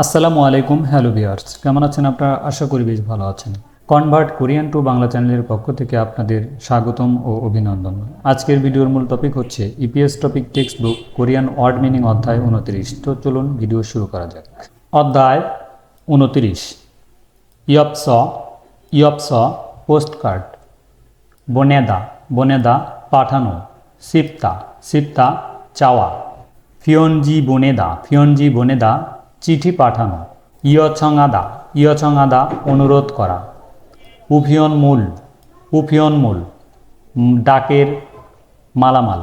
আসসালামু আলাইকুম, hello viewers, কেমন আছেন আপনারা? আশা করি বেশ ভালো আছেন। কনভার্ট কোরিয়ান টু বাংলা চ্যানেলের পক্ষ থেকে আপনাদের স্বাগতম ও অভিনন্দন। আজকের ভিডিওর মূল টপিক হচ্ছে EPS topic text book Korean word meaning অধ্যায় 29। তো চলুন ভিডিও শুরু করা যাক। অধ্যায় 29। ইয়পস ইয়পস পোস্টকার্ড। বনেদা বনেদা পাঠানো। সিপ্তা সিপ্তা চাওয়া। ফিয়নজি বনেদা চিঠি পাঠানো। ইয়ছংআদা অনুরোধ করা। উফিয়নমূল ডাকের মালামাল।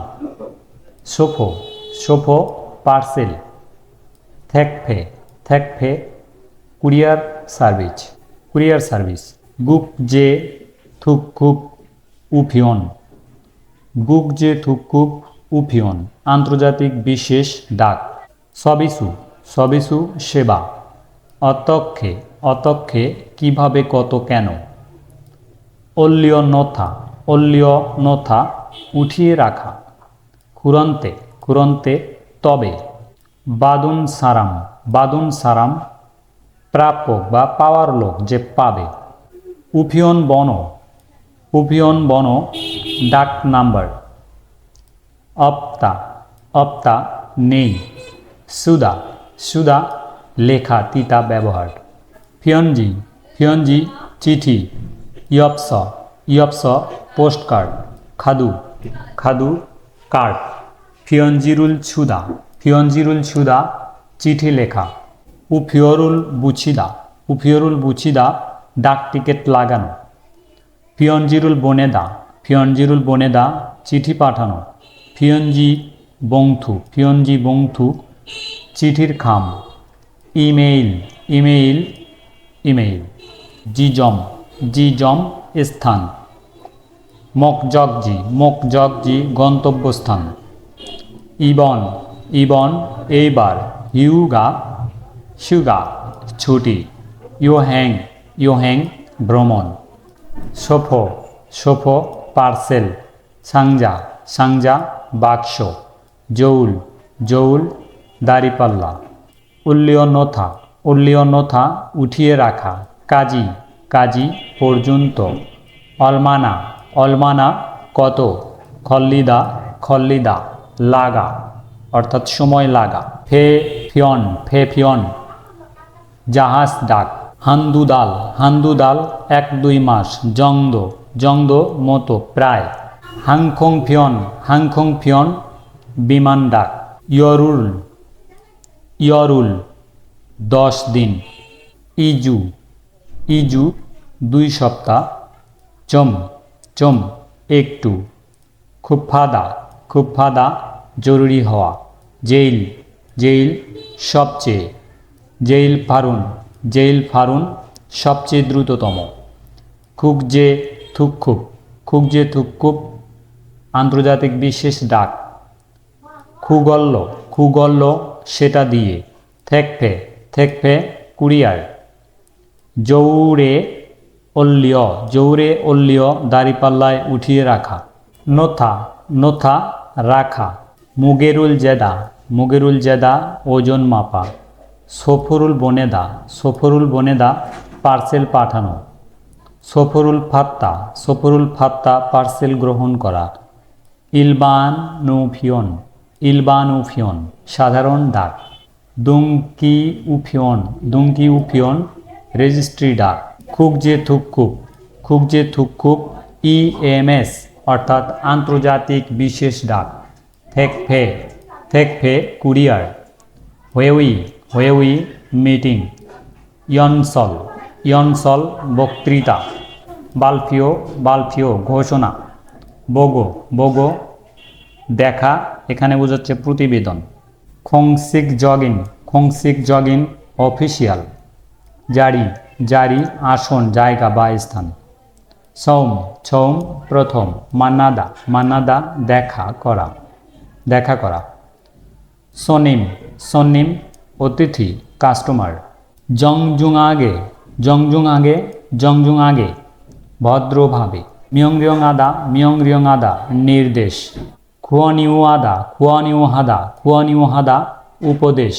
সোফো পার্সেল। থেকফে কুরিয়ার সার্ভিস। গুকজে থুককুপ উফিয়ন আন্তর্জাতিক বিশেষ ডাক। সবিসু সেবা। অতক্ষে কিভাবে কত কেন। অল্লিয়নথা উঠিয়ে রাখা। খুরন্তে তবে। বাদুন সারাম প্রাপ্য বা পাওয়ার লোক, যে পাবে। উফিয়ন বন ডাক নাম্বার। অপ্তা নেই। সুদা লেখা তিতা ব্যবহার। ফিয়নজি চিঠি। ইয়পস পোস্টকার্ড। খাদু কার্ড। ফিয়নজিরুল ছুদা চিঠি লেখা। উফিয়রুল বুছিদা ডাক টিকিট লাগানো। ফিয়নজিরুল বনেদা চিঠি পাঠানো। ফিয়নজি বংথু চিঠির খাম। ইমেইল। জিজম স্থান। মকজগজি গন্তব্যস্থান। ইবন এইবার। সুগা ছুটি। ইয়োহ্যাং ভ্রমণ। সোফো পার্সেল। সাংজা বাক্স। জউল দাড়িপাল্লা। উল্লিয়নথা উঠিয়ে রাখা। কাজী পর্যন্ত। অলমানা কত। খল্লিদা লাগা অর্থাৎ সময় লাগা। ফিয়ন জাহাজ ডাক। হান্দুদাল 1-2 মাস। জংদো মতো প্রায়। হাংখং ফিয়ন বিমান ডাক। ইয়রুল 10 দিন। ইজু 2 সপ্তাহ। চম একটু। খুবফাদা জরুরি হওয়া। জেইল সবচেয়ে। জেইল ফারুন সবচেয়ে দ্রুততম। খুকজে থুককুপ আন্তর্জাতিক বিশেষ ডাক। খুগল্ল সেটা দিয়ে। থেকফে কুরিয়ার। জৌরে অল্লিয় দাড়িপাল্লায় উঠিয়ে রাখা। নোথা রাখা। মুগেরুল জেদা ওজন মাপা। সফরুল বনেদা পার্সেল পাঠানো। সফরুল ফাত্তা পার্সেল গ্রহণ করা। ইলবানুফিয়ন সাধারণ ডাক। দুংকি উফিয়ন রেজিস্ট্রি ডাক। খুকজে থুককুপ ইএমএস অর্থাৎ আন্তর্জাতিক বিশেষ ডাক। থেকফে কুরিয়ার। হোয়েউই মিটিং। ইয়নসল বক্তৃতা। বালফিও ঘোষণা। বোগো দেখা, এখানে বোঝাচ্ছে প্রতিবেদন। খংসিক জগিন অফিসিয়াল। জারি আসন, জায়গা বা স্থান। ছৌম প্রথম। মান্নাদা দেখা করা। সনিম অতিথি, কাস্টমার। জংজুং আগে ভদ্রভাবে। মিয়ংরিয়ং আদা নির্দেশ। খুয়ানিউ হাদা উপদেশ।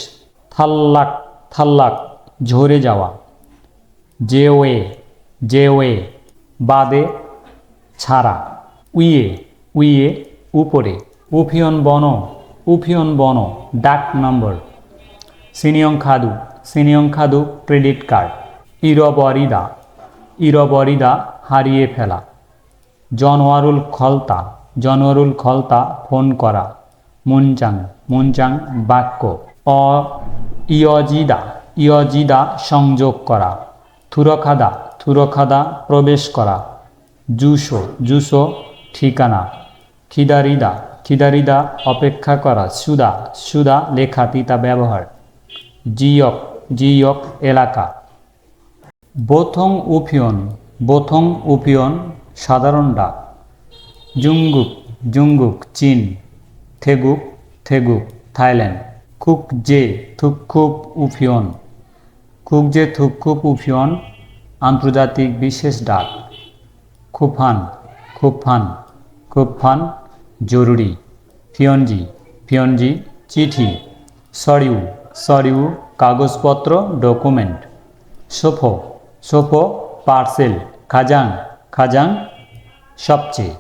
থাল্লাক ঝরে যাওয়া, জেওয়ে জেওয়ে বাদে ছাড়া, উইয়ে উইয়ে উপরে, উফিয়ন বন ডাক নম্বর, সিনিয়ং খাদু ক্রেডিট কার্ড, ইরবরিদা হারিয়ে ফেলা, জনোয়ারুল খলতা ফোন করা, মুনচাং বাক্য, ইয়জিদা সংযোগ করা, থুরখাদা প্রবেশ করা, জুসো ঠিকানা, খিদারিদা অপেক্ষা করা, সুদা লেখা তিতা ব্যবহার, জিয়ক এলাকা, বোথং উপিয়ন সাধারণ ডাক, জুঙ্গুক চীন, থেগুক থাইল্যান্ড, খুকজে থুকখুপ উপিয়ন আন্তর্জাতিক বিশেষ ডাক, খুবফান জরুরি, ফিয়নজি চিঠি, সরিউ কাগজপত্র ডকুমেন্ট, সোফো পার্সেল, খাজাং সবচেয়ে,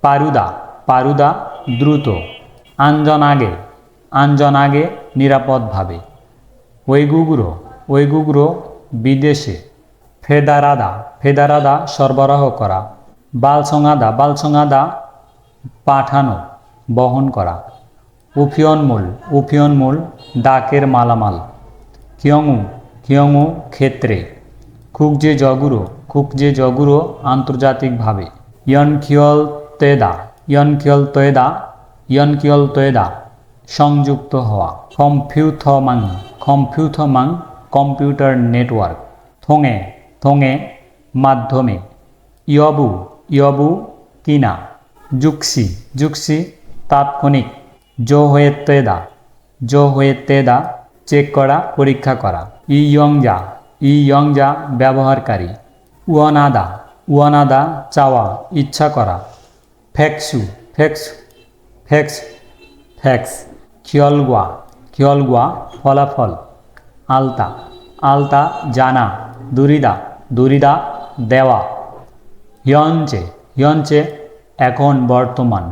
পারুদা দ্রুত, আঞ্জনাগে নিরাপদভাবে, ওয়েগুগ্রো বিদেশে, ফেদারাদা সরবরাহ করা, বালসঙাদা পাঠানো বহন করা, উফিয়নমূল ডাকের মালামাল, খিয়ংউ ক্ষেত্রে, খুকজে জগুরো আন্তর্জাতিকভাবে, ইয়নকিয়লতয়েদা সংযুক্ত হওয়া, কম্পিউথমাং কম্পিউটার নেটওয়ার্ক, থোঙে মাধ্যমে, ইয়বু কিনা, জুক্সি তাৎক্ষণিক, জোহয়েতেদা চেক করা পরীক্ষা করা, ইয়ংজা ব্যবহারকারী, উয়ানাদা চাওয়া ইচ্ছা করা, ফ্যাক্স খিয়লগুয়া ফলাফল, আলতা জানা, দুরিদা দেওয়া, হিয়ঞ্চে এখন বর্তমান,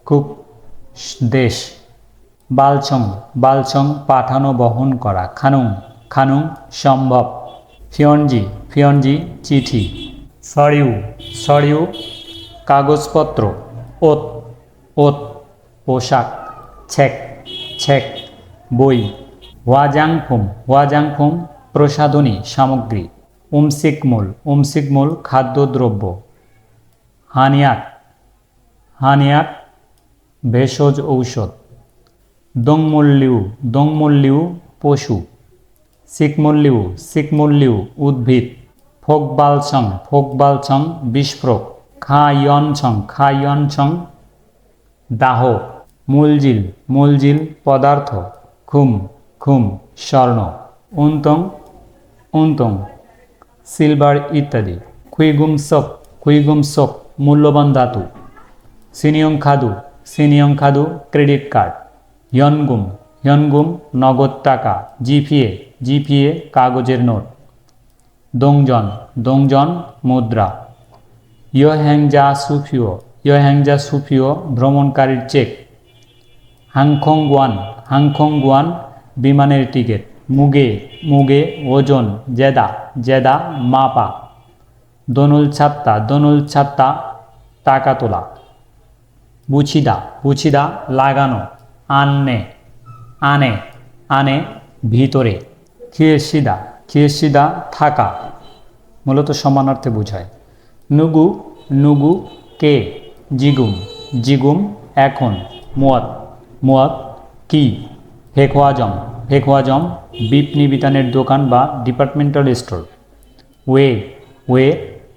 খুব দেশ, বালছং পাঠানো বহন করা, খানুং সম্ভব, ফিয়নজি চিঠি, সরিউ কাগজপত্র, ওত পোশাক, ছেক বই, ওয়াজাংফুম প্রসাধনী সামগ্রী, উমসিকমূল খাদ্যদ্রব্য, হানিয়াক ভেষজ ঔষধ, দংমল্লিউ পশু, সিকমল্লিউ উদ্ভিদ, ফোকবালছং বিস্ফোরক, খায়নছং দাহ, মুলজিল পদার্থ, খুম স্বর্ণ, উন্তং সিলভার ইত্যাদি, খুইগুমসক মূল্যবান ধাতু, সিনিয়ং খাদু ক্রেডিট কার্ড, হিয়নগুম নগদ টাকা, জিপিএ কাগজের নোট, দংজন মুদ্রা, ইয়হ্যাংজা সুফিও ভ্রমণকারীর চেক, হাংখংগুয়ান বিমানের টিকিট, মুগে ওজন, জেদা মাপা, দনুল ছাত্তা টাকা তোলা, বুছিদা লাগানো, আনে ভিতরে, খিয়েসিদা থাকা মূলত সমানার্থে বোঝায়, নুগু কে, জিগুম এখন, মুয়াত কি, ফেকওয়াজম বিপণি বিতানের দোকান বা ডিপার্টমেন্টাল স্টোর, ওয়ে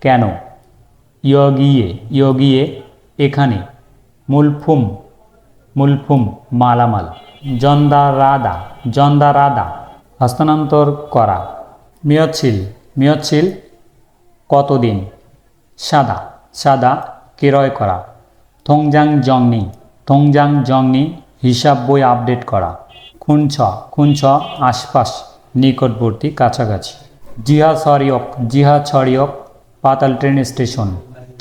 কেন, ইয়গিয়ে এখানে, মুলফুম মালামাল, জন্দারাদা হস্তান্তর করা, মিয়ৎশীল কতদিন, সাদা ক্রয় করা, থংজাং জংনি হিসাব বই আপডেট করা, খুনছ খুনছ আশপাশ নিকটবর্তী কাছাকাছি। জিহা ছড়িয়ক পাতাল ট্রেন স্টেশন।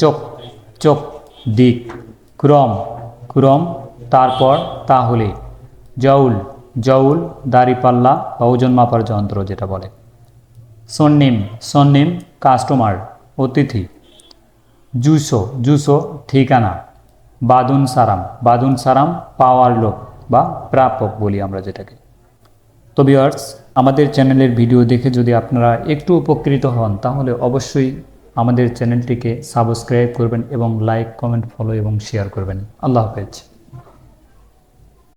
চোখ চোখ দিক। ক্রম ক্রম তারপর তাহলে। জউল জউল দাড়িপাল্লা বা ওজন মাপার যন্ত্র যেটা বলে। সন্নিম সন্নিম কাস্টমার অতিথি। জুসো জুসো ঠিকানা। বাদুন সারাম পাওয়ার লোক বা প্রাপক বলি আমরা যেটাকে। তো ভিউয়ার্স, আমাদের চ্যানেলের ভিডিও দেখে যদি আপনারা একটু উপকৃত হন তাহলে অবশ্যই আমাদের চ্যানেলটিকে সাবস্ক্রাইব করবেন এবং লাইক কমেন্ট ফলো এবং শেয়ার করবেন। আল্লাহ হাফেজ।